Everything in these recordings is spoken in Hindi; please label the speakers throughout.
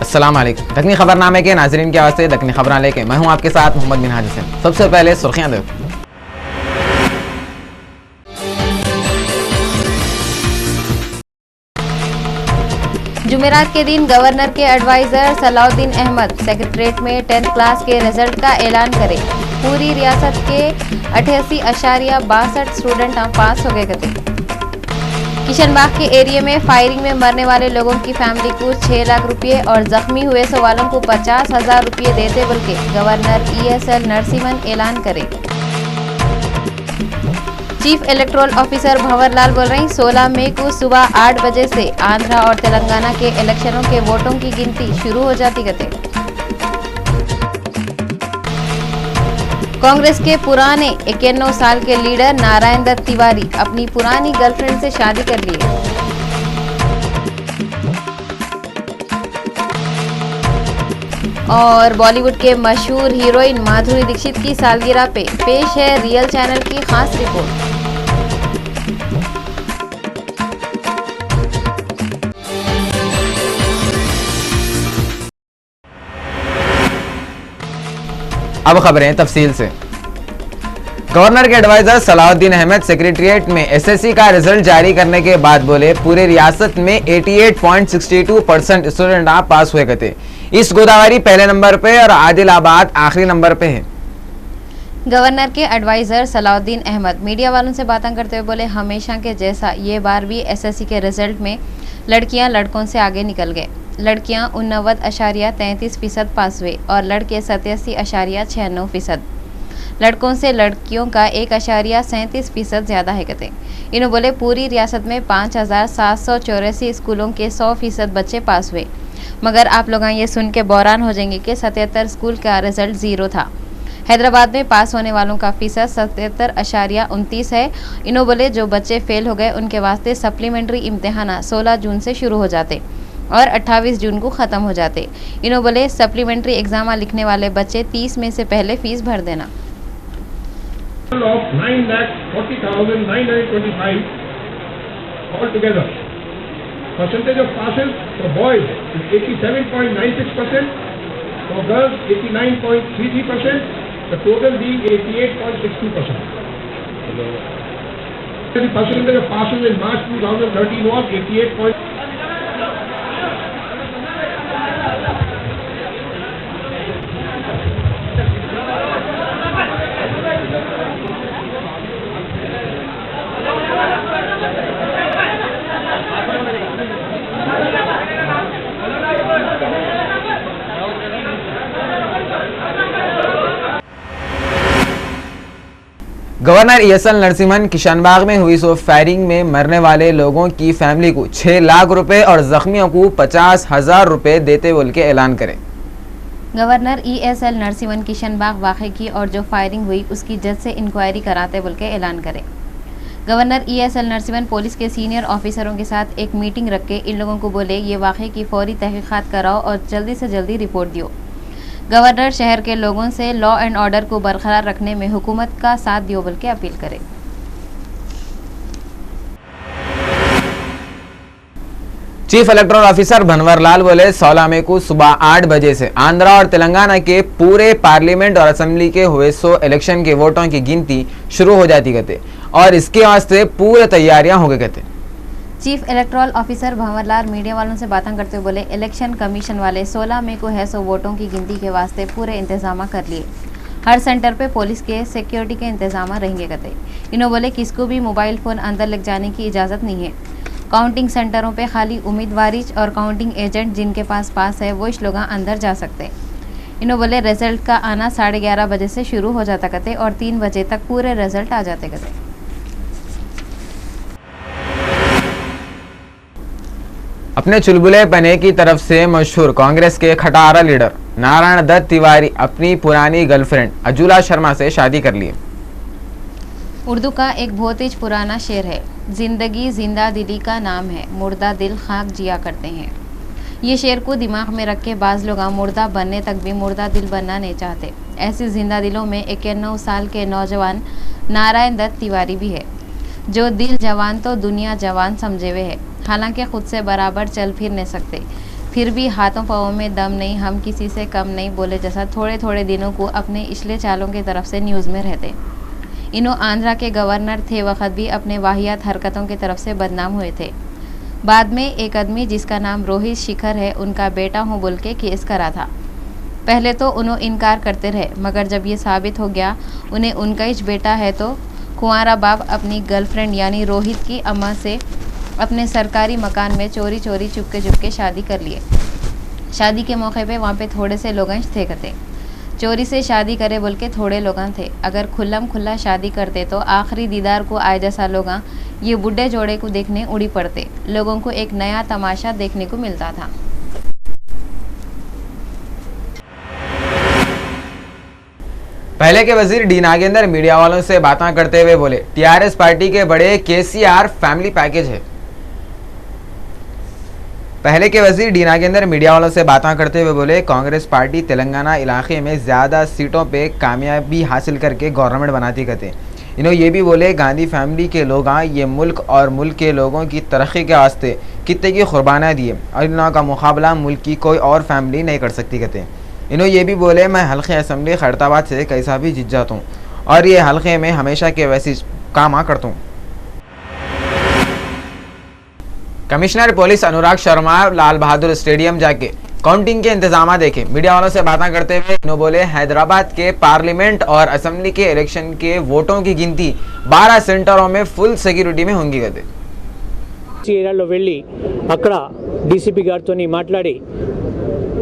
Speaker 1: अस्सलाम वालेकुम। दक्कनी खबरनामे के नाजरीन के आवाज़ से दक्कनी खबरां लेके मैं हूं आपके साथ मोहम्मद मिनहाज हुसैन। सबसे पहले सुर्खियां देखो।
Speaker 2: जुमेरात के दिन गवर्नर के एडवाइजर सलाउद्दीन अहमद सेक्रेटरीट में 10th क्लास के रिजल्ट का ऐलान करें। पूरी रियासत के 88.62 स्टूडेंट पास हो गए थे। किशनबाग के एरिया में फायरिंग में मरने वाले लोगों की फैमिली को 6 लाख रुपये और जख्मी हुए 100 वालों को 50,000 रुपये देते बल्कि गवर्नर ESL नरसिम्हन ऐलान करे। Chief electoral officer Bhanwar Lal बोल रही 16 मई को सुबह 8 बजे से आंध्रा और तेलंगाना के इलेक्शनों के वोटों की गिनती शुरू हो जाती गते। कांग्रेस के पुराने 91 साल के लीडर नारायण दत्त तिवारी अपनी पुरानी गर्लफ्रेंड से शादी कर लिए। और बॉलीवुड के मशहूर हीरोइन माधुरी दीक्षित की सालगिरह पे पेश है रियल चैनल की खास रिपोर्ट।
Speaker 1: अब खबरें तफसील से। गवर्नर के एडवाइजर सलाउद्दीन अहमद सेक्रेटरीट में SSC का रिजल्ट जारी करने के बाद बोले पूरे रियासत में 88.62% स्टूडेंट पास हुए थे। ईस्ट गोदावरी पहले नंबर पे और आदिलाबाद आखिरी नंबर पे है।
Speaker 2: गवर्नर के एडवाइजर सलाउद्दीन अहमद मीडिया वालों से बातें करते हुए बोले हमेशा के जैसा ये बार भी SSC के रिजल्ट में लड़कियां लड़कों से आगे निकल गए। लड़कियां 89.33% पास हुए और लड़के 87.96%। लड़कों से लड़कियों का 1.37% ज्यादा है कहते। इन्होंने बोले पूरी रियासत में 5,784 स्कूलों के 100% बच्चे पास हुए। मगर आप लोग ये सुन के बौरान हो जाएंगे कि 77 स्कूल का रिजल्ट 0 था। हैदराबाद में पास होने वालों का फीसद 77.29 है। इन्होंने बोले जो बच्चे फेल हो गए उनके वास्ते सप्लीमेंट्री इम्तिहान 16 जून से शुरू हो जाते और 28 जून को ख़त्म हो जाते। इन्होंने बोले सप्लीमेंट्री एग्जाम लिखने वाले बच्चे 30 मई से पहले फीस भर देना।
Speaker 3: Of 9,40,925 altogether. Percentage of passes for boys is 87.96%, for girls 89.33%, the total being 88.62%. The percentage of passes in March 2013 was 88.
Speaker 1: Governor ESL Narasimhan Kishanbagh में हुई फायरिंग में मरने वाले लोगों की फैमिली को 6 लाख रुपए और जख्मियों को 50,000 रुपए देते बोल के ऐलान करें।
Speaker 2: गवर्नर ESL नरसिम्हन किशनबाग वाक़े की और जो फायरिंग हुई उसकी जज से इंक्वायरी कराते बोल के ऐलान करें। गवर्नर ESL नरसिम्हन पुलिस के सीनियर ऑफिसरों के साथ एक मीटिंग रख के इन लोगों को बोले ये वाक़े की फौरी तहकीकात कराओ और जल्दी से जल्दी रिपोर्ट दियो। गवर्नर शहर के लोगों से लॉ एंड ऑर्डर को बरकरार रखने में हुकूमत का साथ दियो बोल के अपील करे।
Speaker 1: Chief electoral officer Bhanwar Lal बोले 16 मई को सुबह 8 बजे से आंध्रा और तेलंगाना के पूरे पार्लियामेंट और असेंबली के हुए 100 इलेक्शन के वोटों की गिनती शुरू हो जाती कहते और इसके वास्ते पूरे तैयारियां हो गए कहते।
Speaker 2: Chief electoral officer Bhanwar Lal media वालों से बातें करते हुए बोले इलेक्शन कमीशन वाले 16 मई को है 100 वोटों की गिनती के वास्ते पूरे इंतजाम कर लिए। हर सेंटर पे पुलिस के सिक्योरिटी के इंतजाम रहेंगे कहते। इन्होंने बोले किसको भी मोबाइल फ़ोन अंदर ले जाने की इजाज़त नहीं है। काउंटिंग सेंटरों पे खाली उम्मीदवारी और काउंटिंग एजेंट जिनके पास है वो इस लोग अंदर जा सकते। इन्होंने बोले रिजल्ट का आना 11:30 बजे से शुरू हो जाता कहते और 3 बजे तक पूरे रिजल्ट आ जाते कहते।
Speaker 1: अपने चुलबुले पने की तरफ से मशहूर कांग्रेस के खटारा लीडर नारायण दत्त तिवारी अपनी पुरानी गर्लफ्रेंड अजुला शर्मा से शादी कर ली।
Speaker 2: उर्दू का एक बहुत ही पुराना शेर है, जिंदगी जिंदा दिली का नाम है, मुर्दा दिल खाक जिया करते हैं। ये शेर को दिमाग में रख के बाज़ लोग मुर्दा बनने तक भी मुर्दा दिल बनना नहीं चाहते। ऐसे जिंदा दिलों में 91 साल के नौजवान नारायण दत्त तिवारी भी है, जो दिल जवान तो दुनिया जवान समझे हुए है। हालांकि खुद से बराबर चल फिर नहीं सकते, फिर भी हाथों पाँवों में दम नहीं, हम किसी से कम नहीं बोले जैसा थोड़े थोड़े दिनों को अपने इछले चालों की तरफ से न्यूज़ में रहते। इन्हों आंध्रा के गवर्नर थे वक्त भी अपने वाहियात हरकतों की तरफ से बदनाम हुए थे। बाद में एक आदमी जिसका नाम रोहित शिखर है, उनका बेटा हूँ बोल के केस करा था। पहले तो उन्होंने इनकार करते रहे, मगर जब ये साबित हो गया उन्हें उनका ही बेटा है, तो कुंवारा बाप अपनी गर्लफ्रेंड यानी रोहित की अम्मा से अपने सरकारी मकान में चोरी चोरी चुपके शादी कर लिए। शादी के मौके पे वहाँ पे थोड़े से लोग थे कते चोरी से शादी करे बोल के थोड़े लोग थे। अगर खुल्लम खुल्ला शादी करते तो आखिरी दीदार को आए जैसा लोग ये बुढ़े जोड़े को देखने उड़ी पड़ते। लोगों को एक नया तमाशा देखने को मिलता था।
Speaker 1: पहले के वजीर डी नागेंद्र मीडिया वालों से बातें करते हुए बोले, टीआरएस पार्टी के बड़े केसीआर फैमिली पैकेज है। पहले के वजीर डी नागेंद्र मीडिया वालों से बातें करते हुए बोले, कांग्रेस पार्टी तेलंगाना इलाके में ज़्यादा सीटों पे कामयाबी हासिल करके गवर्नमेंट बनाती कहते। इन्होंने ये भी बोले, गांधी फैमिली के लोग ये मुल्क और मुल्क के लोगों की तरक्की के वास्ते कितने की कुर्बानियाँ दिए और इन लोगों का मुकाबला मुल्क की कोई और फैमिली नहीं कर सकती कहते। इन्होंने ये भी बोले, मैं हल्के असम्बली खैरताबाद से कैसा भी जीत जाता हूँ और ये हल्के में हमेशा के वैसे काम करता हूँ। Commissioner police Anurag Sharma Lal Bahadur stadium जाके काउंटिंग के इंतजाम देखे। मीडिया वालों से बातें करते हुए इन्होंने बोले, हैदराबाद के पार्लियामेंट और असेंबली के इलेक्शन के वोटों की गिनती 12 सेंटरों में फुल सिक्योरिटी में होंगी कहते।
Speaker 4: ఏరియాలో వెళ్ళి అక్కడ డీసీపీ గారితో మాట్లాడి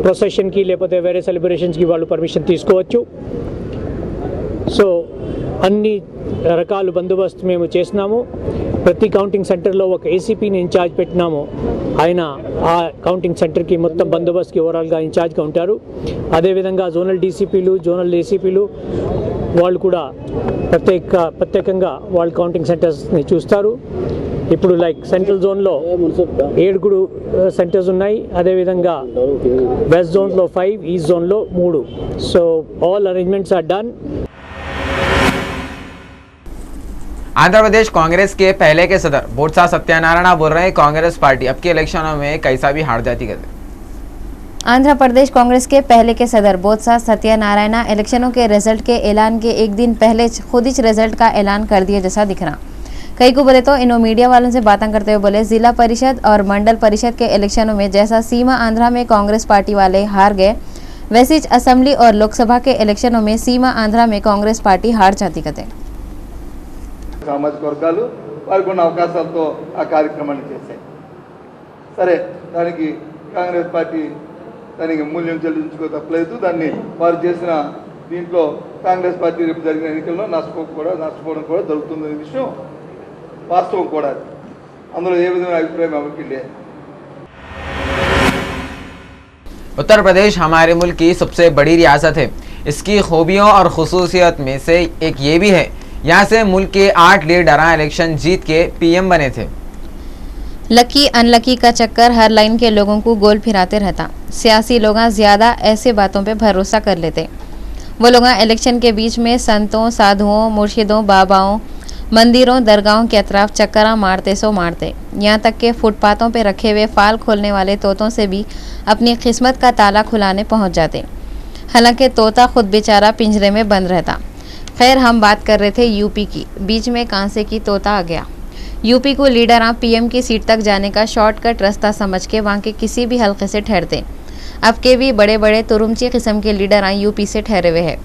Speaker 4: ప్రొసెషన్కి లేకపోతే వేరే సెలబ్రేషన్స్కి వాళ్ళు పర్మిషన్ తీసుకోవచ్చు. సో అన్ని రకాల బందోబస్తు మేము చేస్తున్నాము. ప్రతి కౌంటింగ్ సెంటర్లో ఒక ఏసీపీని ఇన్ఛార్జ్ పెట్టినాము. ఆయన ఆ కౌంటింగ్ సెంటర్కి మొత్తం బందోబస్తుకి ఓవరాల్గా ఇన్ఛార్జ్గా ఉంటారు. అదేవిధంగా జోనల్ డీసీపీలు, జోనల్ ఏసీపీలు వాళ్ళు కూడా ప్రత్యేకంగా వాళ్ళు కౌంటింగ్ సెంటర్స్ని చూస్తారు. ఇప్పుడు లైక్ సెంట్రల్ జోన్లో 7 సెంటర్స్ ఉన్నాయి. అదేవిధంగా వెస్ట్ జోన్లో 5, ఈస్ట్ జోన్లో 3. So all arrangements are done.
Speaker 1: Andhra Pradesh Congress के पहले के सदर बोत्सा सत्यानारायण बोल रहे हैं, कांग्रेस पार्टी अब के इलेक्शनों में कैसा भी हार जाती कहते।
Speaker 2: आंध्र प्रदेश कांग्रेस के पहले के सदर बोत्सा सत्यानारायण इलेक्शनों के रिजल्ट के ऐलान के एक दिन पहले खुद ही रिजल्ट का ऐलान कर दिया जैसा दिख रहा। कई को बोले तो इन्हों मीडिया वालों से बातें करते हुए बोले, जिला परिषद और मंडल परिषद के इलेक्शनों में जैसा सीमा आंध्रा में कांग्रेस पार्टी वाले हार गए, वैसे ही असेंबली और लोकसभा के इलेक्शनों में सीमा आंध्रा में कांग्रेस पार्टी हार जाती कहते।
Speaker 5: సామాజిక వర్గాలు వారికి ఉన్న అవకాశాలతో ఆ కార్యక్రమాన్ని చేశాయి. సరే, దానికి కాంగ్రెస్ పార్టీ దానికి మూల్యం చెల్లించుకో తప్పలేదు. దాన్ని వారు చేసిన దీంట్లో కాంగ్రెస్ పార్టీ రేపు జరిగిన ఎన్నికల్లో నష్టపోవడం కూడా జరుగుతుందనే విషయం వాస్తవం కూడా. అందులో ఏ విధమైన అభిప్రాయం ఎవరికి లేదు.
Speaker 1: उत्तर प्रदेश हमारे मुल्क की सबसे बड़ी रियासत है। इसकी खूबियों और खुसूसियत में से एक ये भी है, यहाँ से मुल्क के 8 लीडर इलेक्शन जीत के पीएम बने थे।
Speaker 2: लकी अनलकी का चक्कर हर लाइन के लोगों को गोल फिराते रहता। सियासी लोग ज़्यादा ऐसे बातों पे भरोसा कर लेते। वो लोग इलेक्शन के बीच में संतों, साधुओं, मुर्शिदों, बाबाओं, मंदिरों, दरगाहों के अतराफ चक्करा मारते सो मारते। यहाँ तक के फुटपाथों पे रखे हुए फाल खोलने वाले तोतों से भी अपनी किस्मत का ताला खुलाने पहुँच जाते। हालांकि तोता खुद बेचारा पिंजरे में बंद रहता। खैर, हम बात कर रहे थे यूपी की, बीच में कांसे की तोता आ गया। यूपी को लीडर पीएम की सीट तक जाने का शॉर्टकट रास्ता समझ के वहाँ के किसी भी हल्के से ठहरते। अब के भी बड़े बड़े तुरुमची किस्म के लीडर यूपी से ठहरे हुए हैं।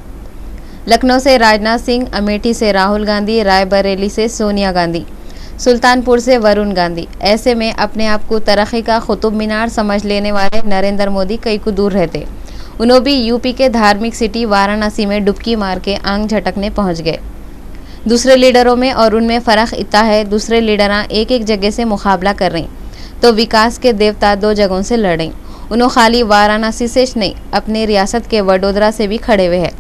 Speaker 2: लखनऊ से राजनाथ सिंह, अमेठी से राहुल गांधी, रायबरेली से सोनिया गांधी, सुल्तानपुर से वरुण गांधी। ऐसे में अपने आप को तरक्की का कुतुब मीनार समझ लेने वाले नरेंद्र मोदी कई को दूर रहते। उन्होंने भी यूपी के धार्मिक सिटी वाराणसी में डुबकी मार के आंग झटकने पहुंच गए। दूसरे लीडरों में और उनमें फ़र्क इतना है, दूसरे लीडर एक एक जगह से मुकाबला कर रही, तो विकास के देवता 2 जगहों से लड़ रही। उन्होंने खाली वाराणसी से नहीं, अपने रियासत के वडोदरा से भी खड़े हुए हैं।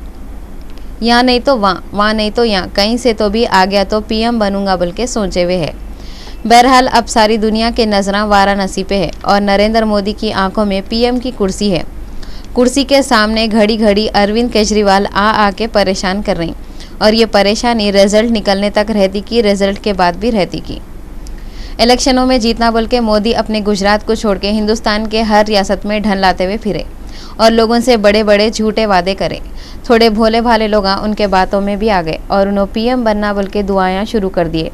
Speaker 2: यहाँ नहीं तो वहाँ नहीं तो यहाँ, कहीं से तो भी आ गया तो पीएम बनूंगा बोल के सोचे हुए है। बहरहाल अब सारी दुनिया के नजरां वाराणसी पे है और नरेंद्र मोदी की आंखों में पीएम की कुर्सी है। कुर्सी के सामने घड़ी घड़ी अरविंद केजरीवाल आके परेशान कर रही और ये परेशानी रिजल्ट निकलने तक रहती की, रिजल्ट के बाद भी रहती की। इलेक्शनों में जीतना बोल के मोदी अपने गुजरात को छोड़ के हिंदुस्तान के हर रियासत में ढन लाते हुए फिरे और लोगों से बड़े बड़े झूठे वादे करे। थोड़े भोले भाले लोग उनके बातों में भी आ गए और उन्होंने पीएम बनना बोल के दुआएं शुरू कर दिए।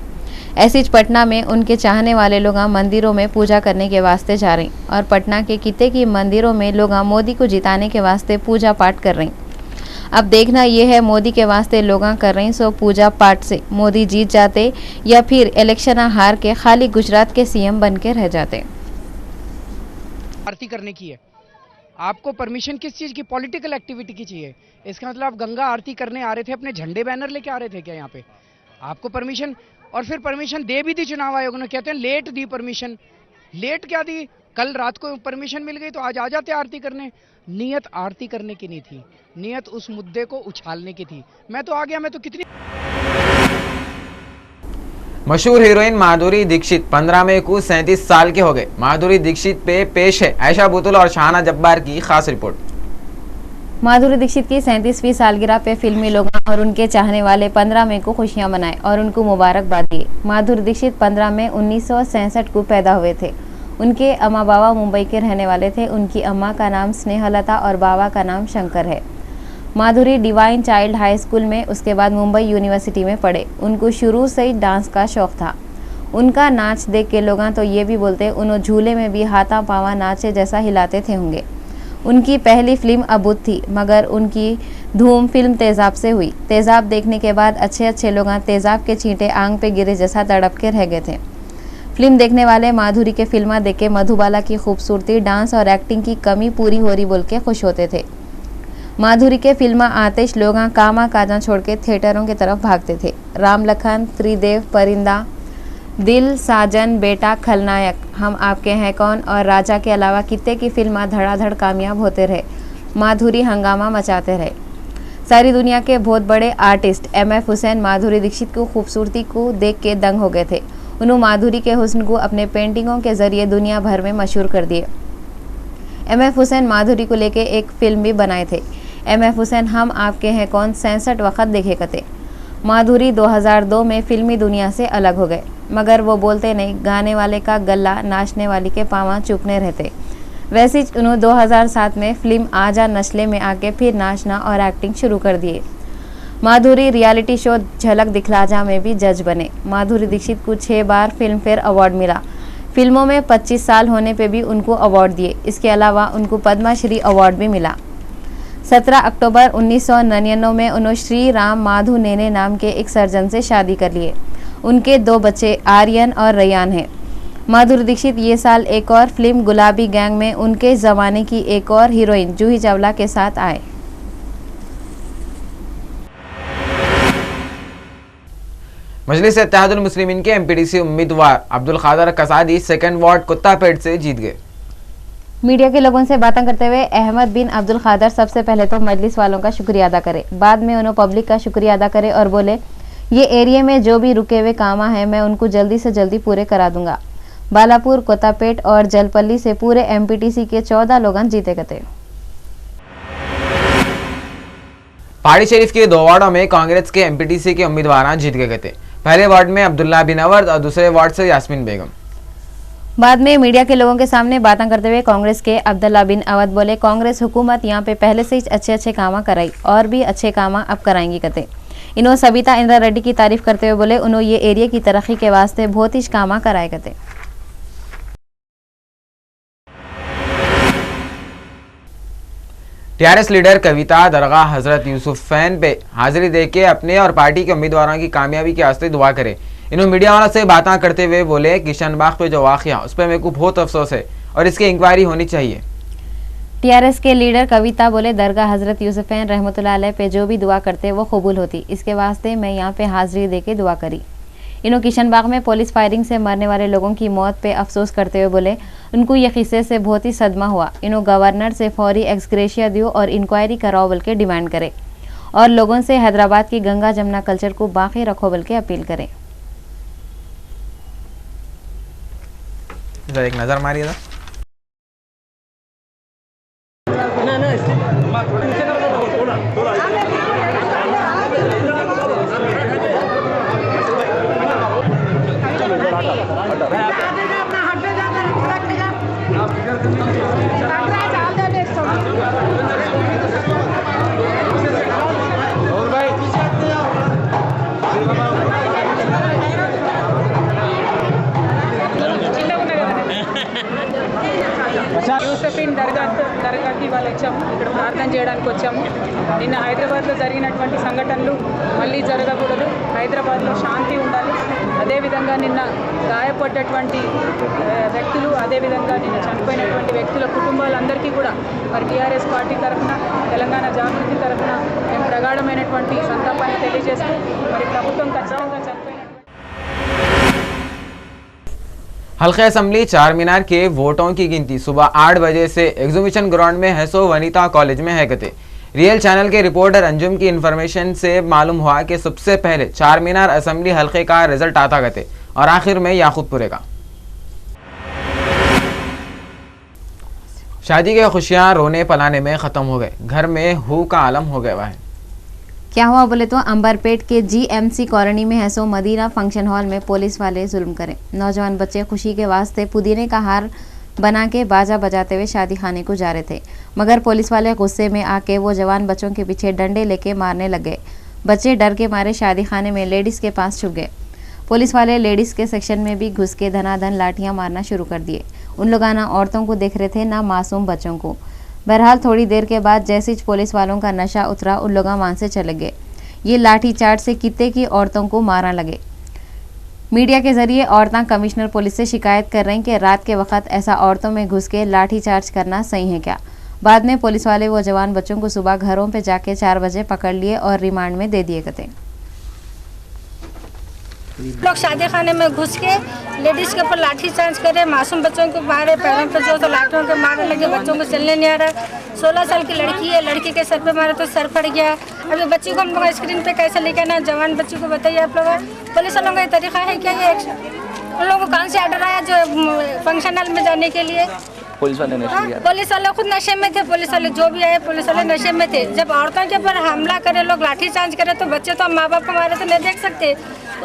Speaker 2: ऐसी पटना में उनके चाहने वाले लोग मंदिरों में पूजा करने के वास्ते जा रहे और पटना के किते की मंदिरों में लोग मोदी को जिताने के वास्ते पूजा पाठ कर रहे। अब देखना यह है मोदी के वास्ते लोग कर रहे सो पूजा पाठ से मोदी जीत जाते या फिर इलेक्शन हार के खाली गुजरात के सीएम बन के रह जाते।
Speaker 6: आरती करने की है, आपको परमिशन किस चीज़ की? पॉलिटिकल एक्टिविटी की चाहिए। इसका मतलब आप गंगा आरती करने आ रहे थे, अपने झंडे बैनर लेके आ रहे थे क्या यहाँ पे? आपको परमिशन, और फिर परमिशन दे भी दी चुनाव आयोग ने, कहते हैं लेट दी परमिशन। लेट क्या दी? कल रात को परमिशन मिल गई तो आज आ जाते आरती करने। नियत आरती करने की नहीं थी, नियत उस मुद्दे को उछालने की थी। मैं तो आ गया, मैं तो कितनी।
Speaker 1: मशहूर हीरोइन माधुरी दीक्षित 15 मई को 37 साल के हो गए। माधुरी दीक्षित पे पेश है आयशा बुतुल और शाहना जब्बार की खास रिपोर्ट।
Speaker 2: माधुरी दीक्षित की 37वीं सालगिरह पे फिल्मी लोग और उनके चाहने वाले 15 मई को खुशियां मनाए और उनको मुबारकबाद दिए। माधुरी दीक्षित 15 मई 1966 को पैदा हुए थे। उनके अम्मा बाबा मुंबई के रहने वाले थे। उनकी अम्मा का नाम स्नेहलता और बाबा का नाम शंकर है। माधुरी डिवाइन चाइल्ड हाई स्कूल में, उसके बाद मुंबई यूनिवर्सिटी में पढ़े। उनको शुरू से ही डांस का शौक था। उनका नाच देख के लोग तो ये भी बोलते उन्होंने झूले में भी हाथा पावा नाचे जैसा हिलाते थे होंगे। उनकी पहली फिल्म अबूत थी, मगर उनकी धूम फिल्म तेजाब से हुई। तेजाब देखने के बाद अच्छे अच्छे लोग तेजाब के छींटे आंग पे गिरे जैसा तड़प के रह गए थे। फिल्म देखने वाले माधुरी के फिल्म देख के मधुबाला की खूबसूरती, डांस और एक्टिंग की कमी पूरी हो रही बोल के खुश होते थे। माधुरी के फिल्म आतिश लोग कामा काजा छोड़ के थिएटरों की तरफ भागते थे। राम लखन, त्रिदेव, परिंदा, दिल, साजन, बेटा, खलनायक, हम आपके हैं कौन और राजा के अलावा कितने की फिल्म धड़ाधड़ कामयाब होते रहे। माधुरी हंगामा मचाते रहे। सारी दुनिया के बहुत बड़े आर्टिस्ट MF हुसैन माधुरी दीक्षित को खूबसूरती को देख के दंग हो गए थे। उन्होंने माधुरी के हुस्न को अपने पेंटिंगों के जरिए दुनिया भर में मशहूर कर दिए। MF हुसैन माधुरी को लेके एक फिल्म भी बनाए थे। MF हुसैन हम आपके हैं कौन 66 वक्त देखे कते। माधुरी 2002 में फिल्मी दुनिया से अलग हो गए, मगर वो बोलते नहीं, गाने वाले का गला नाचने वाली के पाँव चुपने रहते। वैसे ही उन्होंने 2007 में फिल्म आजा नस्ले में आके फिर नाचना और एक्टिंग शुरू कर दिए। माधुरी रियलिटी शो झलक दिखला जा में भी जज बने। माधुरी दीक्षित को 6 बार फिल्म फेयर अवार्ड मिला। फिल्मों में 25 साल होने पे भी उनको अवार्ड दिए। इसके अलावा उनको पद्मश्री अवार्ड भी मिला। 17 अक्टूबर 1999 में उन्होंने श्री राम माधु नेने नाम के एक सर्जन से शादी कर लिए। उनके 2 बच्चे आर्यन और रैयान हैं। माधुरी दीक्षित ये साल एक और फिल्म गुलाबी गैंग में उनके ज़माने की एक और हीरोइन जूही चावला के साथ आए।
Speaker 1: मजलिस इत्तेहादुल मुस्लिमीन के MPDC उम्मीदवार अब्दुल कादर कसादी 2nd वार्ड कुत्तापेट से जीत गए।
Speaker 2: मीडिया के लोगों से बातें करते हुए अहमद बिन अब्दुल कादर सबसे पहले तो मजलिस वालों का शुक्रिया अदा करे, बाद में उन्होंने पब्लिक का शुक्रिया अदा करे और बोले ये एरिया में जो भी रुके हुए काम है मैं उनको जल्दी से जल्दी पूरे करा दूंगा। बालापुर, कोतापेट और जलपल्ली से पूरे MPDC के 14 लोग जीते गए।
Speaker 1: पहाड़ी शरीफ के 2 वार्डों में कांग्रेस के MPDC के उम्मीदवार जीत गए थे। पहले वार्ड में अब्दुल्ला बिन अवद और दूसरे वार्ड से यास्मीन बेगम।
Speaker 2: बाद में मीडिया के लोगों के सामने बातें करते हुए कांग्रेस के अब्दुल्ला बिन अवद बोले कांग्रेस हुकूमत यहाँ पे पहले से ही अच्छे काम कराई और भी अच्छे काम अब कराएंगी कहते। इन्होंने सबिता इंदिरा रेड्डी की तारीफ करते हुए बोले उन्होंने ये एरिया की तरक्की के वास्ते बहुत ही काम कराए कहते।
Speaker 1: TRS लीडर कविता दरगाह हजरत यूसुफ फैन पे हाजिरी देके अपने और पार्टी के उम्मीदवारों की कामयाबी के वास्ते दुआ करे। इन्होंने मीडिया वालों से बातें करते हुए बोले किशन बाग पे जो वाक़या उस पर मेरे को बहुत अफसोस है और इसकी इंक्वायरी होनी चाहिए।
Speaker 2: TRS के लीडर कविता बोले दरगाह हजरत यूसुफ फैन रहमतुल्लाह अलैह पे जो भी दुआ करते वो कबूल होती, इसके वास्ते मैं यहाँ पे हाजिरी देके दुआ करी। इन्हों किशन बाग में पुलिस फायरिंग से मरने वाले लोगों की मौत पे अफसोस करते हुए बोले उनको ये किस्से से बहुत ही सदमा हुआ। इन्हों गवर्नर से फौरी एक्सग्रेशिया दियो और इंक्वायरी कराओ बल्कि डिमांड करे और लोगों से हैदराबाद की गंगा जमुना कल्चर को बाकी रखो बल्कि अपील करें।
Speaker 1: एक नजर मारिएगा।
Speaker 7: వచ్చాము. ఇక్కడ ప్రార్థన చేయడానికి వచ్చాము. నిన్న హైదరాబాద్లో జరిగినటువంటి సంఘటనలు మళ్ళీ జరగకూడదు. హైదరాబాద్లో శాంతి ఉండాలి. అదేవిధంగా నిన్న గాయపడ్డటువంటి వ్యక్తులు, అదేవిధంగా నిన్న చనిపోయినటువంటి వ్యక్తుల కుటుంబాలందరికీ కూడా మరి టీఆర్ఎస్ పార్టీ తరఫున, తెలంగాణ జాగృతి తరఫున మేము ప్రగాఢమైనటువంటి సంతాపాన్ని తెలియజేస్తూ మరి ప్రభుత్వం ఖచ్చితంగా చనిపోయినటువంటి
Speaker 1: हल्का असम्बली चार मीनार के वोटों की गिनती सुबह 8 बजे से एग्जीबिशन ग्राउंड में हैसो वनिता कॉलेज में है गते। रियल चैनल के रिपोर्टर अंजुम की इन्फॉर्मेशन से मालूम हुआ कि सबसे पहले चार मीनार असम्बली हल्के का रिजल्ट आता गते और आखिर में याकूबपुरे का। शादी की खुशियां रोने पलाने में खत्म हो गए, घर में हू का आलम हो गया है।
Speaker 2: क्या हुआ बोले तो अंबरपेट के जीएमसी कॉलोनी में है सो मदीना फंक्शन हॉल में पुलिस वाले जुल्म करें। नौजवान बच्चे खुशी के वास्ते पुदीने का हार बना के बाजा बजाते हुए शादी खाने को जा रहे थे, मगर पुलिस वाले गुस्से में आके वो जवान बच्चों के पीछे डंडे लेके मारने लग गए। बच्चे डर के मारे शादी खाने में लेडीज़ के पास छुप गए। पुलिस वाले लेडीज़ के सेक्शन में भी घुस के धनाधन लाठियाँ मारना शुरू कर दिए। उन लोग ना औरतों को देख रहे थे ना मासूम बच्चों को। बहरहाल थोड़ी देर के बाद जैसे ही पुलिस वालों का नशा उतरा, उन लोग वहाँ से चले गए। ये लाठी चार्ज से कितने की औरतों को मारने लगे। मीडिया के जरिए औरतें कमिश्नर पुलिस से शिकायत कर रही कि रात के वक्त ऐसा औरतों में घुस के लाठी चार्ज करना सही है क्या। बाद में पुलिस वाले वो जवान बच्चों को सुबह घरों पे जाके 4 बजे पकड़ लिए और रिमांड में दे दिए गए।
Speaker 8: लोग शादी खाने में घुस के लेडीज के ऊपर लाठी चार्ज करे, मासूम बच्चों को मारे, पैरों पे जो तो लाठों के मारने लगे, बच्चों को चलने नहीं आ रहा। 16 साल की लड़की है, लड़की के सर पे मारे तो सर फट गया। अभी बच्ची को हम लोग स्क्रीन पे कैसे लेके आना, जवान बच्ची को बताइए आप लोग। पुलिस वालों का ये तरीका है क्या? ये उन लोगों को कौन से ऑर्डर आया जो फंक्शन हॉल में जाने के लिए?
Speaker 9: पुलिस वाले
Speaker 8: खुद नशे में थे। पुलिस वाले जो भी आए पुलिस वाले नशे में थे। जब औरतों के ऊपर हमला करे लोग, लाठी चार्ज करे, तो बच्चे तो माँ बाप को मारे तो नहीं देख सकते।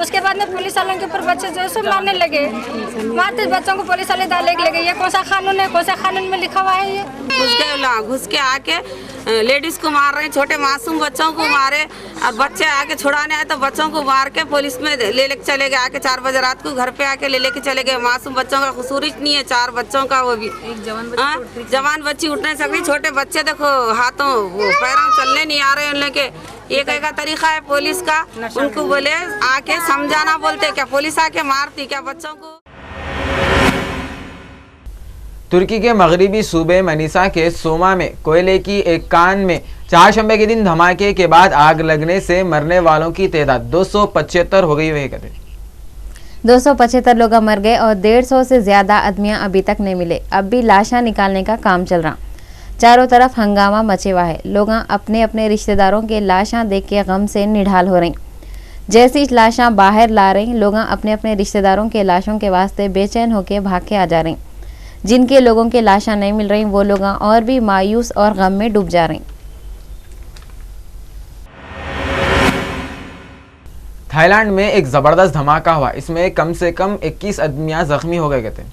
Speaker 8: उसके बाद में पुलिस वालों के ऊपर बच्चे जो सो मारने लगे, मारते बच्चों को पुलिस वाले डाले लगे। ये कौन सा कानून है? कौन सा कानून में लिखा हुआ है? ये
Speaker 10: घुस के आके लेडीज को मार रहे हैं, छोटे मासूम बच्चों को मारे, और बच्चे आके छुड़ाने आए तो बच्चों को मार के पुलिस में ले लेके चले गए। आके 4 बजे रात को घर पे आके ले लेके चले गए। मासूम बच्चों का कसूर नहीं है, 4 बच्चों का, वो भी एक जवान बच्ची उठ नहीं सकती। छोटे बच्चे देखो हाथों पैरों चलने नहीं आ रहे उन के। ये का तरीका है पुलिस का, उनको बोले आके समझाना, बोलते क्या पुलिस आके मारती क्या बच्चों को।
Speaker 1: तुर्की के मगरिबी सूबे मनीसा के सोमा में कोयले की एक कान में चारशंबे के दिन धमाके के बाद आग लगने से मरने वालों की तादाद 275 हो गई है।
Speaker 2: 275 लोग मर गए और 150 से ज्यादा आदमियां अभी तक नहीं मिले। अब भी लाशें निकालने का काम चल रहा। चारों तरफ हंगामा मचे हुआ है। लोग अपने अपने रिश्तेदारों के लाशें देख के गम से निढाल हो रही। जैसी लाशें बाहर ला रही, लोग अपने अपने रिश्तेदारों के लाशों के वास्ते बेचैन होकर भाग के आ जा रही। जिनके लोगों के लाशें नहीं मिल रही वो लोग और भी मायूस और गम में डूब जा रही।
Speaker 1: थाईलैंड में एक जबरदस्त धमाका हुआ, इसमें कम से कम 21 आदमियां जख्मी हो गए थे।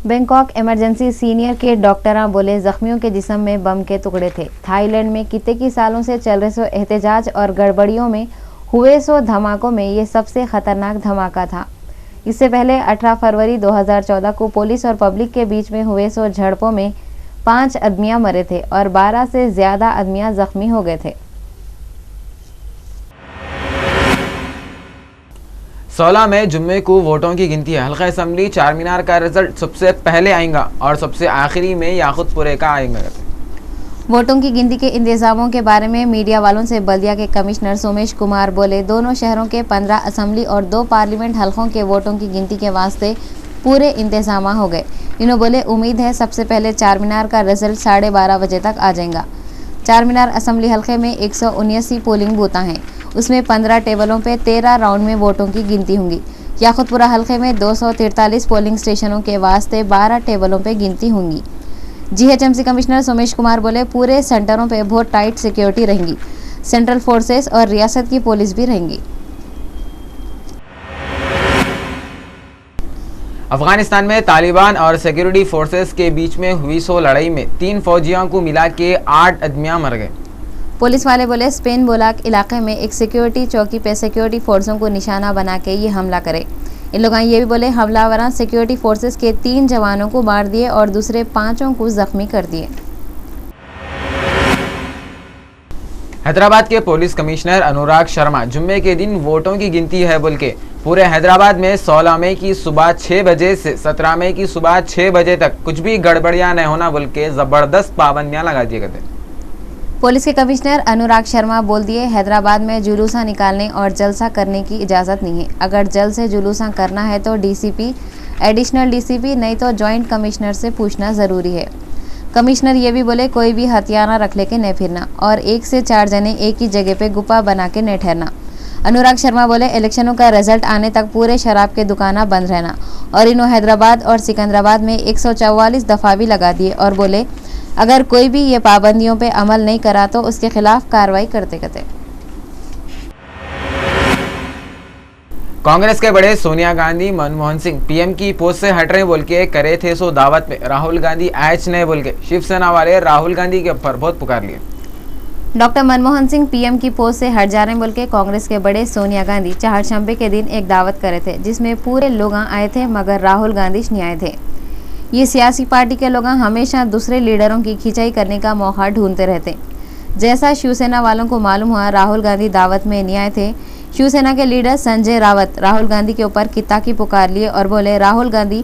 Speaker 2: बैंकॉक इमरजेंसी सीनियर के डॉक्टर बोले जख्मियों के जिस्म में बम के टुकड़े थे। थाईलैंड में कितने की सालों से चल रहे सो एहतजाज और गड़बड़ियों में हुए सो धमाकों में ये सबसे खतरनाक धमाका था। इससे पहले 18 फरवरी 2014 को पुलिस और पब्लिक के बीच में हुए सो झड़पों में 5 आदमियां मरे थे और 12 से ज्यादा आदमियां जख्मी हो गए थे।
Speaker 1: 16 मई जुम्मे को वोटों की गिनती है। हल्का असम्बली चार मीनार का रिजल्ट सबसे पहले आएगा और सबसे आखिरी में याकूबपुरे का आएगा।
Speaker 2: वोटों की गिनती के इंतजामों के बारे में मीडिया वालों से बल्दिया के कमिश्नर सोमेश कुमार बोले दोनों शहरों के 15 असम्बली और 2 पार्लियामेंट हलकों के वोटों की गिनती के वास्ते पूरे इंतजाम हो गए। इन्होंने बोले उम्मीद है सबसे पहले चार मीनार का रिजल्ट 12:30 बजे तक आ जाएगा। चार मीनार असम्बली हलके में 179 पोलिंग बूथें हैं। उसमें 15 टेबलों पे 13 राउंड में वोटों की गिनती होंगी। याकूतपुरा हलके में 243 पोलिंग स्टेशनों के वास्ते 12 टेबलों पे गिनती होंगी। जीएचएमसी कमिश्नर सोमेश कुमार बोले पूरे सेंटरों पे बहुत टाइट सिक्योरिटी रहेंगी। सेंट्रल फोर्सेस और रियासत की पुलिस भी रहेंगी।
Speaker 1: अफगानिस्तान में तालिबान और सिक्योरिटी फोर्सेस के बीच में हुई सो लड़ाई में 3 फौजियों को मिला के 8 आदमियां मर गए।
Speaker 2: पुलिस वाले बोले स्पेन बोलाक इलाके में एक सिक्योरिटी चौकी पे सिक्योरिटी फोर्सों को निशाना बना के ये हमला करे। इन लोगों ये भी बोले हमलावरां सिक्योरिटी फोर्सेस के 3 जवानों को मार दिए और दूसरे 5 को जख्मी कर दिए।
Speaker 1: हैदराबाद के पुलिस कमिश्नर अनुराग शर्मा जुम्मे के दिन वोटों की गिनती है बोल के पूरे हैदराबाद में 16 मई की सुबह 6 बजे से 17 मई की सुबह 6 बजे तक कुछ भी गड़बड़ियां न होना बोल के जबरदस्त पाबंदियां लगा दिए गए थे।
Speaker 2: पुलिस के कमिश्नर अनुराग शर्मा बोल दिए, हैदराबाद में जुलूसा निकालने और जलसा करने की इजाज़त नहीं है। अगर जल से जुलूसा करना है तो डीसीपी, एडिशनल डीसीपी नहीं तो जॉइंट कमिश्नर से पूछना ज़रूरी है। कमिश्नर ये भी बोले, कोई भी हथियार रख लेके नहीं फिरना और 1 से 4 जने एक ही जगह पे गुप्पा बना के नहीं ठहरना। अनुराग शर्मा बोले, इलेक्शनों का रिजल्ट आने तक पूरे शराब के दुकाना बंद रहना और इन्हों हैदराबाद और सिकंदराबाद में 144 दफ़ा भी लगा दिए और बोले अगर कोई भी ये पाबंदियों पे अमल नहीं करा तो उसके खिलाफ कार्रवाई करते करते।
Speaker 1: कांग्रेस के बड़े सोनिया गांधी मनमोहन सिंह पीएम की पोस्ट से हट रहे बोल के करे थे सो दावत में राहुल गांधी आयच नहीं बोल के शिवसेना वाले राहुल गांधी के ऊपर बहुत पुकार लिए।
Speaker 2: डॉक्टर मनमोहन सिंह पीएम की पोस्ट से हट जाने बोल के कांग्रेस के बड़े सोनिया गांधी चहारशंबे के दिन एक दावत करे थे जिसमें पूरे लोग आए थे मगर राहुल गांधी नहीं आए थे। ये सियासी पार्टी के लोग हमेशा दूसरे लीडरों की खिंचाई करने का मौका ढूंढते रहते। जैसा शिवसेना वालों को मालूम हुआ राहुल गांधी दावत में नहीं आए थे। शिवसेना के लीडर संजय रावत राहुल गांधी के ऊपर किता की पुकार लिए और बोले राहुल गांधी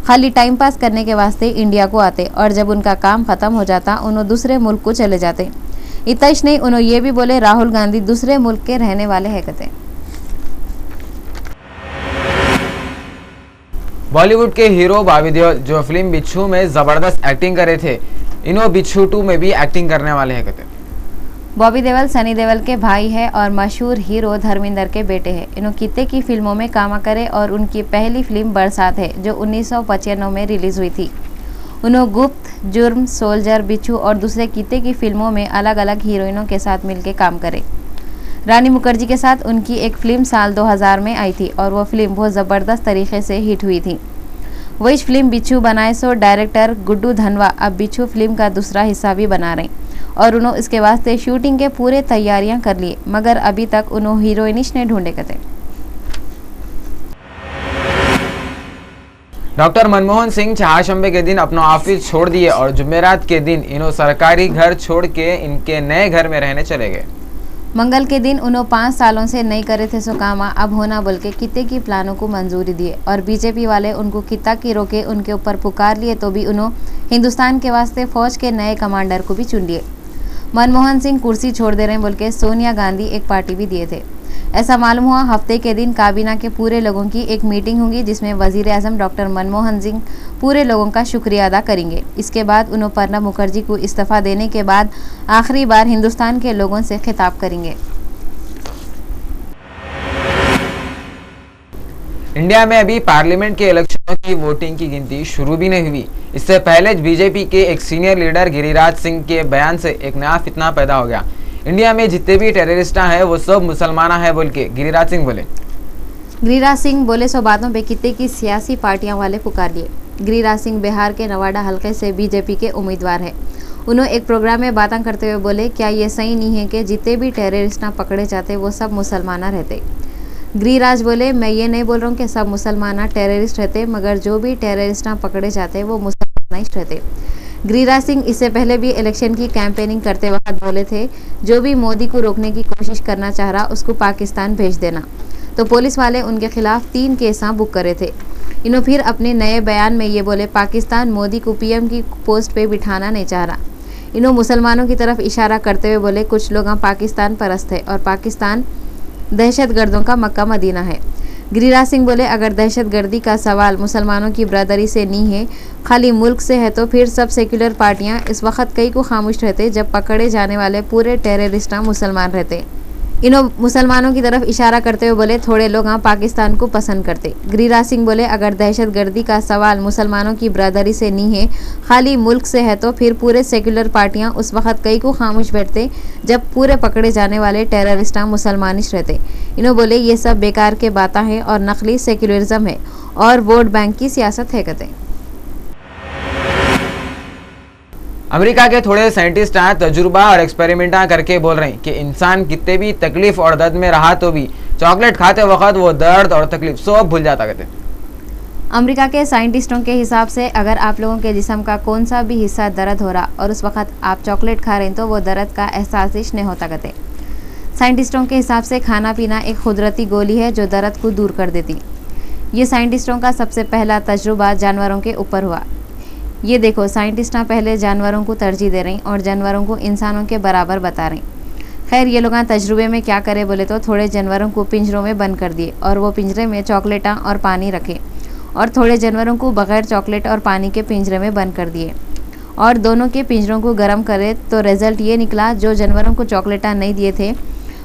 Speaker 2: खाली टाइम पास करने के वास्ते इंडिया को आते और जब उनका काम खत्म हो जाता उन्होंने दूसरे मुल्क को चले जाते। इतना ही नहीं, उन्होंने ये भी बोले राहुल गांधी दूसरे मुल्क के रहने वाले हैं कहते।
Speaker 1: बॉलीवुड के हीरो बॉबी देओल जो फिल्म बिच्छू में जबरदस्त एक्टिंग करे थे, इन्हों बिच्छू 2 में भी एक्टिंग करने वाले हैं कहते।
Speaker 2: बॉबी देओल सनी देओल के भाई है और मशहूर हीरो धर्मेंद्र के बेटे हैं। इन्होंने कितने की फिल्मों में काम करे और उनकी पहली फिल्म बरसात है जो 1995 में रिलीज हुई थी। उन्होंने गुप्त, जुर्म, सोल्जर, बिच्छू और दूसरे कितने की फिल्मों में अलग अलग हीरोइनों के साथ मिलकर काम करे। रानी मुखर्जी के साथ उनकी एक फिल्म साल 2000 में आई थी और वो फिल्म बहुत ज़बरदस्त तरीके से हिट हुई थी। वही फिल्म बिच्छू बनाए सो डायरेक्टर गुड्डू धनवा अब बिच्छू फिल्म का दूसरा हिस्सा भी बना रहे और उन्होंने इसके वास्ते शूटिंग के पूरे तैयारियां कर लिए मगर अभी तक उन्होंने हीरोइनिश ने ढूंढे कहते।
Speaker 1: डॉक्टर मनमोहन सिंह चहारशंबे के दिन अपना ऑफिस छोड़ दिए और जुमेरात के दिन इन्हों सरकारी घर छोड़ के इनके नए घर में रहने चले गए।
Speaker 2: मंगल के दिन उन्होंने 5 सालों से नहीं करे थे सो कामा अब होना बोल के कित्ते की प्लानों को मंजूरी दिए और बीजेपी वाले उनको कित्ता की रोके उनके ऊपर पुकार लिए तो भी उन्होंने हिंदुस्तान के वास्ते फौज के नए कमांडर को भी चुन लिए। मनमोहन सिंह कुर्सी छोड़ दे रहे हैं बोल के सोनिया गांधी एक पार्टी भी दिए थे। ऐसा मालूम हुआ हफ्ते के दिन काबीना के पूरे लोगों की एक मीटिंग होगी जिसमें वजीर आजम डॉक्टर मनमोहन सिंह पूरे लोगों का शुक्रिया अदा करेंगे। इसके बाद उन्होंने प्रणब मुखर्जी को इस्तीफा देने के बाद आखिरी बार हिंदुस्तान के लोगों से खिताब करेंगे।
Speaker 1: इंडिया में अभी पार्लियामेंट के इलेक्शनों की वोटिंग की गिनती शुरू भी नहीं हुई। इससे पहले बीजेपी के एक सीनियर लीडर गिरिराज सिंह के बयान से एक नया फितना पैदा हो गया। इंडिया में जितने भी टेररिस्ट हैं वो सब मुसलमान हैं बोल के गिरिराज सिंह बोले।
Speaker 2: गिरिराज सिंह बोले सो बातों पे कितने की सियासी पार्टियां वाले पुकार लिए। गिरिराज सिंह बिहार के नवादा हलके से बीजेपी के उम्मीदवार है। उन्होंने एक प्रोग्राम में बातें करते हुए बोले, क्या ये सही नहीं है कि जितने भी टेररिस्ट पकड़े जाते वो सब मुसलमान रहते। गिरिराज बोले, मैं ये नहीं बोल रहा हूँ कि सब मुसलमान टेररिस्ट रहते मगर जो भी टेररिस्ट पकड़े जाते वो मुसलमान रहते। गिरिराज सिंह इससे पहले भी इलेक्शन की कैंपेनिंग करते वक्त बोले थे, जो भी मोदी को रोकने की कोशिश करना चाह रहा उसको पाकिस्तान भेज देना। तो पुलिस वाले उनके खिलाफ 3 केस बुक करे थे। इन्होंने फिर अपने नए बयान में ये बोले, पाकिस्तान मोदी को पीएम की पोस्ट पे बिठाना नहीं चाह रहा। इन्होंने मुसलमानों की तरफ इशारा करते हुए बोले, कुछ लोग पाकिस्तान परस्त है और पाकिस्तान दहशतगर्दों का मक्का मदीना है। गिरिराज सिंह बोले, अगर दहशतगर्दी का सवाल मुसलमानों की बरादरी से नहीं है, खाली मुल्क से है तो फिर सब सेक्युलर पार्टियां इस वक्त कई को खामोश रहते जब पकड़े जाने वाले पूरे टेररिस्ट मुसलमान रहते। इन्होंने मुसलमानों की तरफ इशारा करते हुए बोले, थोड़े लोग पाकिस्तान को पसंद करते। गिरिराज सिंह बोले, अगर दहशतगर्दी का सवाल मुसलमानों की बरादरी से नहीं है, खाली मुल्क से है तो फिर पूरे सेक्युलर पार्टियां उस वक्त कई को खामोश बैठते जब पूरे पकड़े जाने वाले टेररिस्ट मुसलमानिश रहते। इन्होंने बोले, ये सब बेकार के बातें हैं और नकली सेक्युलरिज्म है और वोट बैंक की सियासत है कहते।
Speaker 1: अमेरिका के थोड़े साइंटिस्ट तजुर्बा और एक्सपेरिमेंट करके बोल रहे हैं कि इंसान कितने भी तकलीफ और दर्द में रहा तो भी चॉकलेट खाते वक्त वो दर्द और तकलीफ सब भूल जाता कहते।
Speaker 2: अमेरिका के साइंटिस्टों के हिसाब से अगर आप लोगों के जिस्म का कौन सा भी हिस्सा दर्द हो रहा और उस वक्त आप चॉकलेट खा रहे हैं तो वो दर्द का एहसास ही नहीं होता कहते। साइंटिस्टों के हिसाब से खाना पीना एक कुदरती गोली है जो दर्द को दूर कर देती। ये साइंटिस्टों का सबसे पहला तजुर्बा जानवरों के ऊपर हुआ। ये देखो साइंटिस्ट पहले जानवरों को तरजीह दे रही और जानवरों को इंसानों के बराबर बता रही। खैर ये लोग तजुर्बे में क्या करे बोले तो थोड़े जानवरों को पिंजरों में बंद कर दिए और वो पिंजरे में चॉकलेटा और पानी रखे और थोड़े जानवरों को बगैर चॉकलेट और पानी के पिंजरे में बंद कर दिए और दोनों के पिंजरों को गर्म करे तो रिजल्ट ये निकला, जो जानवरों को चॉकलेटा नहीं दिए थे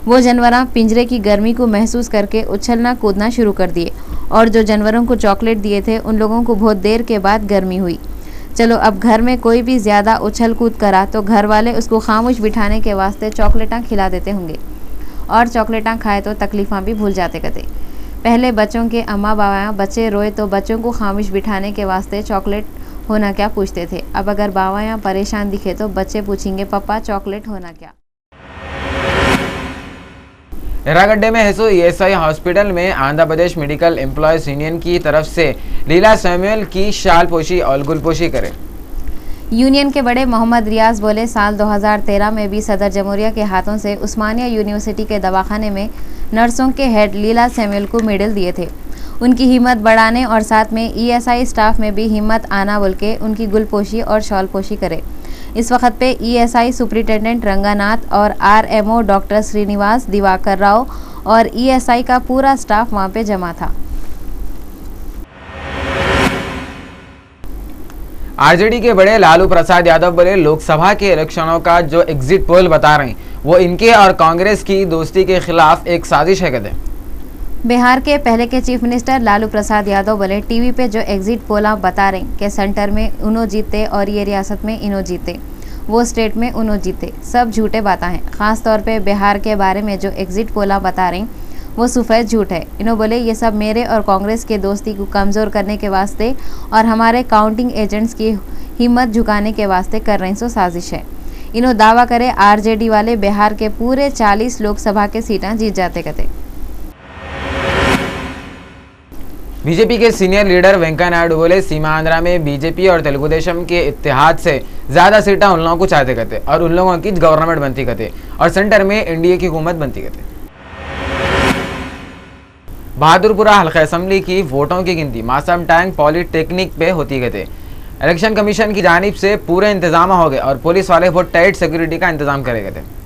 Speaker 2: वो जानवर पिंजरे की गर्मी को महसूस करके उछलना कूदना शुरू कर दिए और जो जानवरों को चॉकलेट दिए थे उन लोगों को बहुत देर के बाद गर्मी हुई। चलो अब घर में कोई भी ज़्यादा उछल कूद करा तो घर वाले उसको खामोश बिठाने के वास्ते चॉकलेटां खिला देते होंगे और चॉकलेटां खाए तो तकलीफ़ां भी भूल जाते कहते। पहले बच्चों के अम्मा बाबा बच्चे रोए तो बच्चों को खामोश बिठाने के वास्ते चॉकलेट होना क्या पूछते थे। अब अगर बाबा यहाँ परेशान दिखे तो बच्चे पूछेंगे पापा चॉकलेट होना क्या।
Speaker 1: एर्रागड्डे में हेसो ईएसआई हॉस्पिटल में Andhra Pradesh medical employees union की तरफ से लीला सैमुअल की शाल पोशी और गुलपोशी करे।
Speaker 2: यूनियन के बड़े मोहम्मद रियाज बोले साल 2013 में भी सदर जमहूरिया के हाथों से उस्मानिया यूनिवर्सिटी के दवाखाने में नर्सों के हेड लीला सैमुअल को मेडल दिए थे। उनकी हिम्मत बढ़ाने और साथ में ईएसआई स्टाफ में भी हिम्मत आना बोल के उनकी गुलपोशी और शॉल पोशी करे। इस वक्त पे ईएसआई सुपरिटेंडेंट रंगानाथ और आरएमओ डॉक्टर श्रीनिवास दिवाकर राव और ईएसआई का पूरा स्टाफ वहां पे जमा था।
Speaker 1: आरजेडी के बड़े लालू प्रसाद यादव बोले लोकसभा के इलेक्शनों का जो एग्जिट पोल बता रहे हैं वो इनके और कांग्रेस की दोस्ती के खिलाफ एक साजिश है कहते।
Speaker 2: बिहार के पहले के चीफ मिनिस्टर लालू प्रसाद यादव बोले टीवी पे जो एग्जिट पोल आप बता रहे कि सेंटर में उनो जीते और ये रियासत में इनो जीते, वो स्टेट में उनो जीते, सब झूठे बातें हैं। ख़ास तौर पे बिहार के बारे में जो एग्जिट पोल आप बता रहे वो सफ़ेद झूठ है। इन्हों बोले ये सब मेरे और कांग्रेस के दोस्ती को कमज़ोर करने के वास्ते और हमारे काउंटिंग एजेंट्स की हिम्मत झुकाने के वास्ते कर रहे सो साजिश है। इन्हों दावा करे आरजेडी वाले बिहार के पूरे 40 लोकसभा के सीटें जीत जाते कहते।
Speaker 1: बीजेपी के सीनियर लीडर वेंकैया नायडू बोले सीमा आंध्रा में बीजेपी और तेलुगु देशम के इत्तेहाद से ज्यादा सीटें उन लोगों को चाहते कहते और उन लोगों की गवर्नमेंट बनती कहते और सेंटर में एनडीए की हुकूमत बनती कहते। बहादुरपुरा हल्का असेंबली की वोटों की गिनती मासम टैंक पॉलिटेक्निक पे होती कहते। इलेक्शन कमीशन की जानिब से पूरे इंतजाम हो गए और पुलिस वाले बहुत टाइट सिक्योरिटी का इंतजाम करे कहते।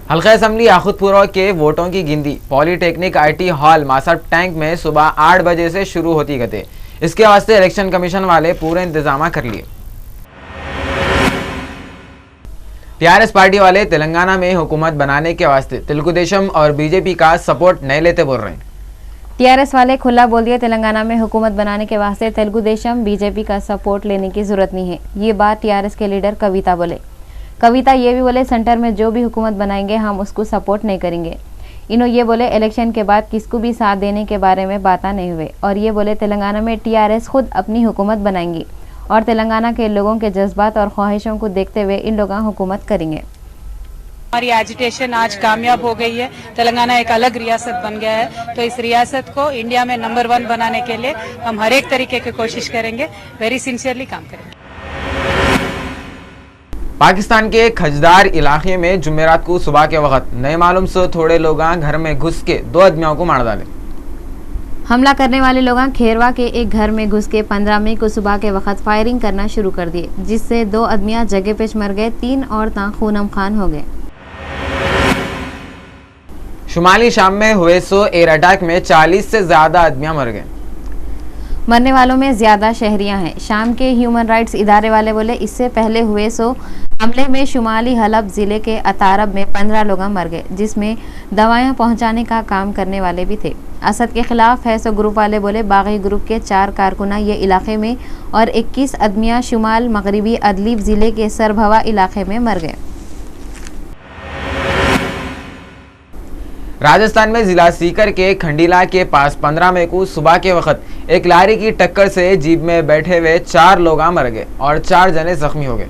Speaker 1: हल्का असेंबली आखुदपुरा के वोटों की गिनती polytechnic IT hall Masab tank में सुबह 8 बजे से शुरू होती कहते। इसके वास्ते इलेक्शन कमीशन वाले पूरे इंतजाम कर लिए। टीआरएस पार्टी वाले तेलंगाना में हुकूमत बनाने के वास्ते तेलुगु देशम और बीजेपी का सपोर्ट नहीं लेते बोल रहे हैं।
Speaker 2: टीआरएस वाले खुला बोल दिए तेलंगाना में हुकूमत बनाने के वास्ते तेलुगु देशम बीजेपी का सपोर्ट लेने की जरूरत नहीं है। ये बात टीआरएस के लीडर कविता बोले। कविता ये भी बोले सेंटर में जो भी हुकूमत बनाएंगे हम उसको सपोर्ट नहीं करेंगे। इन्हों ये बोले इलेक्शन के बाद किसको भी साथ देने के बारे में बात नहीं हुए और ये बोले तेलंगाना में टीआरएस खुद अपनी हुकूमत बनाएंगी और तेलंगाना के लोगों के जज्बात और ख्वाहिशों को देखते हुए इन लोग हुकूमत करेंगे।
Speaker 7: हमारी एजिटेशन आज कामयाब हो गई है। तेलंगाना एक अलग रियासत बन गया है, तो इस रियासत को इंडिया में नंबर 1 बनाने के लिए हम हर एक तरीके की कोशिश करेंगे, वेरी सिंसियरली काम करेंगे।
Speaker 1: पाकिस्तान के खजदार इलाके में जुमेरात को सुबह के वक्त नए मालूम से थोड़े लोग घर में घुस के 2 आदमियों को मार डाले।
Speaker 2: हमला करने वाले लोग खेरवा के एक घर में घुस के 15 मई को सुबह के वक्त फायरिंग करना शुरू कर दिए, जिससे 2 आदमियां जगह पे मर गए, 3 औरतें खूनम खान हो गए।
Speaker 1: शुमाली शाम में हुए एयर अटैक में 40 से ज्यादा आदमियां मर गए।
Speaker 2: मरने वालों में ज्यादा शहरियां हैं। शाम के ह्यूमन राइट्स इदारे वाले बोले इससे पहले हुए हमले में शुमाली हलब जिले के अतारब में 15 लोग मर गए, जिसमें दवाएं पहुंचाने का काम करने वाले भी थे। असद के खिलाफ है ग्रुप वाले बोले बागी ग्रुप के 4 कारकुना ये इलाके में और 21 आदमियां शुमाल मगरबी अदलीब जिले के सरभवा इलाके में मर गए।
Speaker 1: राजस्थान में जिला सीकर के खंडीला के पास 15 मई को सुबह के वक्त एक लारी की टक्कर से जीप में बैठे हुए 4 लोग मर गए और 4 जने जख्मी हो गए।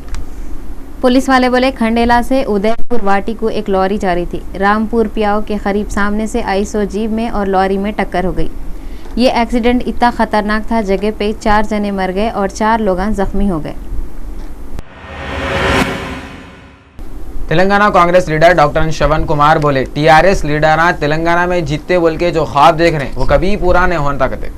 Speaker 2: पुलिस वाले बोले खंडेला से उदयपुर वाटी को एक लॉरी जा रही थी। रामपुर पियाओ के करीब सामने से आई सो जीप में और लॉरी में टक्कर हो गई। ये एक्सीडेंट इतना खतरनाक था, जगह पे 4 जने मर गए और 4 लोग जख्मी हो गए।
Speaker 1: तेलंगाना कांग्रेस लीडर डॉक्टर श्रवण कुमार बोले टीआरएस लीडर तेलंगाना में जीतते बोल के जो ख्वाब देख रहे हैं वो कभी पूरा नहीं होने सकते।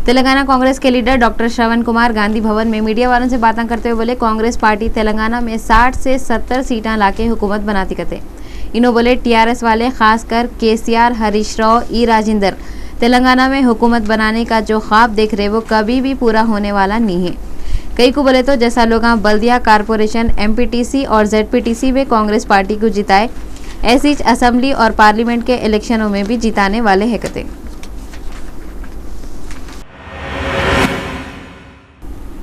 Speaker 2: तेलंगाना कांग्रेस के लीडर डॉक्टर श्रवण कुमार गांधी भवन में मीडिया वालों से बातें करते हुए बोले कांग्रेस पार्टी तेलंगाना में 60 से 70 सीटें लाके हुकूमत बनाती करते। इन्हों बोले टीआरएस वाले खासकर केसीआर, हरीश राव, ई राजेंद्र तेलंगाना में हुकूमत बनाने का जो ख्वाब देख रहे वो कभी भी पूरा होने वाला नहीं है। कई को बोले तो जैसा लोग बल्दिया कारपोरेशन, एमपीटीसी और जेडपीटीसी में कांग्रेस पार्टी को जिताए, ऐसी असेंबली और पार्लियामेंट के इलेक्शनों में भी जिताने वाले हैं कहते।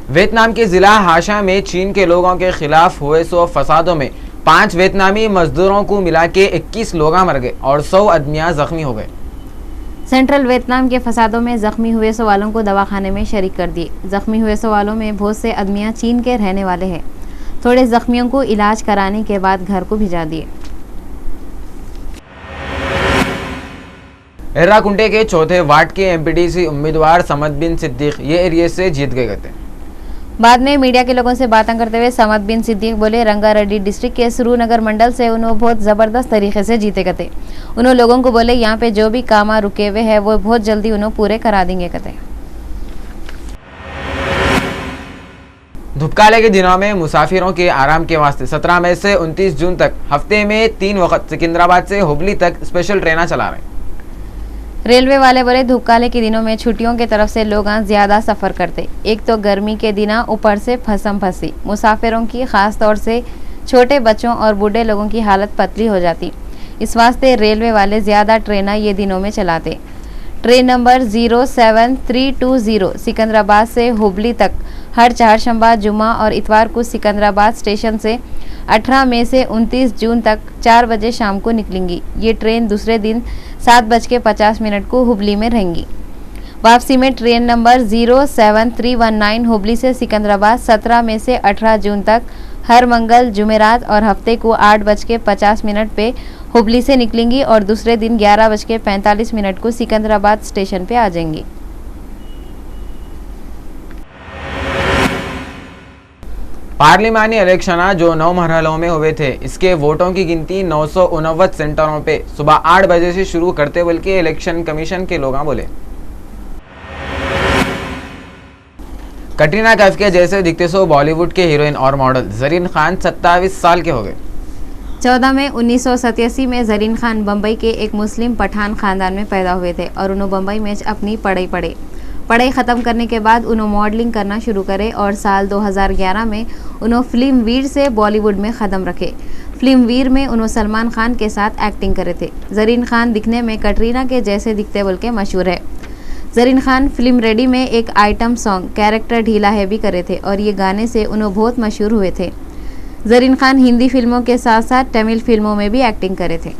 Speaker 1: वियतनाम के जिला हाशा में चीन के लोगों के खिलाफ हुए 100 फसादों में 5 वियतनामी मजदूरों को मिला के 21 लोग मर गए और 100 आदमियां जख्मी हो गए।
Speaker 2: सेंट्रल वियतनाम के फसादों में जख्मी हुए 100 वालों को दवाखाने में शरीक कर दिए। जख्मी हुए 100 वालों में बहुत से आदमियां चीन के रहने वाले हैं। थोड़े जख्मियों को इलाज कराने के बाद घर को भिजा दिए।
Speaker 1: एर्राकुंटे के चौथे वार्ड के एमपीटीसी उम्मीदवार समद बिन सिद्दीक ये एरिया से जीत गए थे।
Speaker 2: बाद में मीडिया के लोगों से बातें करते हुए समद बिन सिद्दीक बोले रंगारेड्डी डिस्ट्रिक्ट के सुरुनगर मंडल से उन्होंने बहुत ज़बरदस्त तरीके से जीते कहते। उन्होंने लोगों को बोले यहाँ पे जो भी काम रुके हुए हैं वो बहुत जल्दी उन्होंने पूरे करा देंगे कहते।
Speaker 1: धूपकाले के दिनों में मुसाफिरों के आराम के वास्ते 17 मई से 29 जून तक हफ्ते में 3 वक्त सिकंदराबाद से हुबली तक स्पेशल ट्रेन चला रहे हैं।
Speaker 2: रेलवे वाले बोले धूपकाले के दिनों में छुट्टियों की तरफ से लोग ज्यादा सफर करते। एक तो गर्मी के दिन ऊपर से फसम फंसी, मुसाफिरों की खास तौर से छोटे बच्चों और बूढ़े लोगों की हालत पतली हो जाती। इस वास्ते रेलवे वाले ज्यादा ट्रेन ये दिनों में चलाते। ट्रेन नंबर 07320 सिकंदराबाद से हुबली तक हर चारशंबा, जुम्मा और इतवार को सिकंदराबाद स्टेशन से 18 मई से 29 जून तक 4 बजे शाम को निकलेंगी। ये ट्रेन दूसरे दिन 7:50 को हुबली में रहेंगी। वापसी में ट्रेन नंबर 07319 हुबली से सिकंदराबाद 17 मई से 18 जून तक हर मंगल, जुमेरात और हफ्ते को 8:50 पे हुबली से निकलेंगी और दूसरे दिन 11:45 को सिकंदराबाद स्टेशन पे आ जाएंगी।
Speaker 1: पार्लिमानी इलेक्शन जो 9 मरहलों में हुए थे, इसके वोटों की गिनती 989 सेंटरों पे सुबह 8 बजे से शुरू करते बल्कि इलेक्शन कमीशन के लोग बोले। कटरीना कैफ के जैसे दिखते सो बॉलीवुड के हीरोइन और मॉडल जरीन खान 27 साल के हो गए।
Speaker 2: 14 मई 1987 में जरीन खान बम्बई के एक मुस्लिम पठान खानदान में पैदा हुए थे और उन्होंने बम्बई में अपनी पढ़ाई ख़त्म करने के बाद उन्होंने मॉडलिंग करना शुरू करे और साल 2011 में उन्होंने फिल्म वीर से बॉलीवुड में कदम रखे। फिल्म वीर में उन्होंने सलमान खान के साथ एक्टिंग करे थे। जरीन खान दिखने में कटरीना के जैसे दिखते बोल के मशहूर है। जरीन खान फिल्म रेडी में एक आइटम सॉन्ग कैरेक्टर ढीला है भी करे थे और ये गाने से उन्होंने बहुत मशहूर हुए थे। जरीन खान हिंदी फिल्मों के साथ साथ तमिल फिल्मों में भी एक्टिंग करे थे।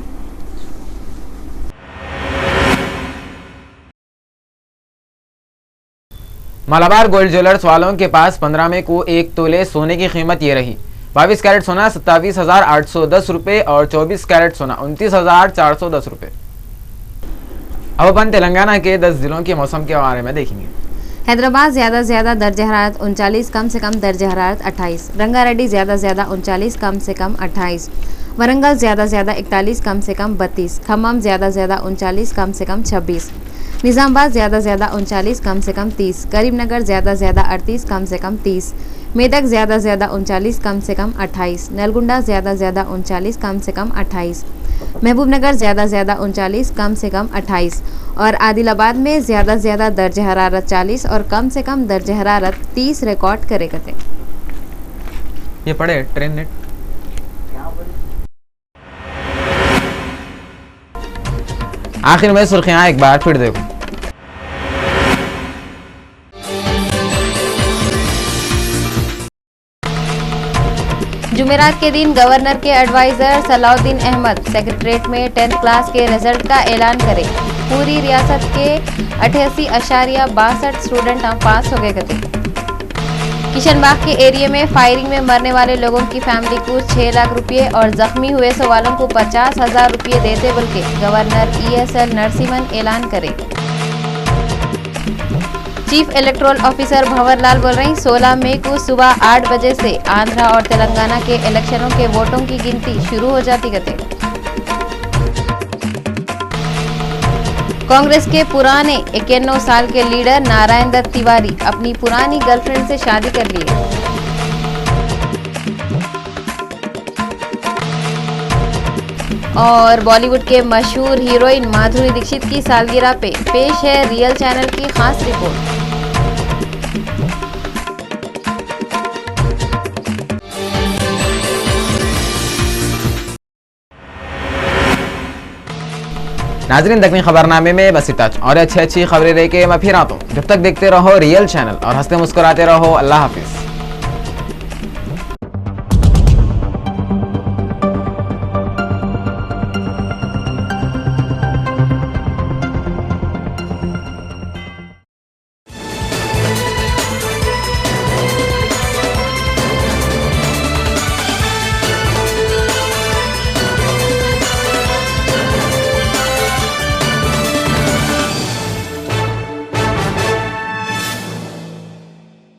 Speaker 1: मलाबार गोल्ड ज्वेलर्स वालों के पास 15 मई को 1 तोले सोने की कीमत ये रही। 22 कैरेट सोना 27,810 रुपये और 24 कैरेट सोना 29,410 रुपये। अब अपन तेलंगाना के 10 जिलों के मौसम के बारे में देखेंगे।
Speaker 2: हैदराबाद ज्यादा से ज्यादा दर्ज हरारत 39, कम से कम दर्ज हरारत 28। रंगारेड्डी ज्यादा से ज्यादा 39, कम से कम 28। वरंगल ज्यादा से ज्यादा 41, कम से कम 32। खम्मम ज्यादा से ज्यादा 39, कम से कम 26। निजामाबाद ज्यादा से ज्यादा 39, कम से कम 30। करीमनगर ज्यादा से ज्यादा 38, कम से कम 30। मेदक ज्यादा से ज्यादा 39, कम से कम 28। नलगुंडा ज्यादा से ज्यादा 39, कम से कम 28। महबूबनगर ज्यादा से ज्यादा 39, कम से कम 28 और आदिलाबाद में ज्यादा से ज्यादा दर्ज हरारत 40 और कम से कम दर्ज हरारत 30 रिकॉर्ड करे करते।
Speaker 1: ये पढ़े ट्रेन नेट। आखिर में सुर्खियां एक बार फिर देखो।
Speaker 2: जुमेरात के दिन गवर्नर के एडवाइजर सलाउद्दीन अहमद सेक्रेटरीट में 10th क्लास के रिजल्ट का ऐलान करे। पूरी रियासत के 88.62 स्टूडेंट पास हो गए थे। किशनबाग के एरिया में फायरिंग में मरने वाले लोगों की फैमिली को 6 लाख रुपए और जख्मी हुए 100 वालों को 50,000 रुपये देते बोल के गवर्नर ESL नरसिम्हन ऐलान करे। चीफ इलेक्टोरल ऑफिसर भंवरलाल बोल रही 16 मई को सुबह 8 बजे से आंध्रा और तेलंगाना के इलेक्शनों के वोटों की गिनती शुरू हो जाती गते। कांग्रेस के पुराने 91 साल के लीडर नारायण दत्त तिवारी अपनी पुरानी गर्लफ्रेंड से शादी कर लिए। और बॉलीवुड के मशहूर हीरोइन माधुरी दीक्षित की सालगिरह पे पेश है रियल चैनल की खास रिपोर्ट।
Speaker 1: नाजरीन, दखनी खबरनामे में बस इतना और अच्छी खबरें लेके मैं फिर आता हूँ। जब तक देखते रहो रियल चैनल और हंसते मुस्कुराते रहो। अल्लाह हाफिज।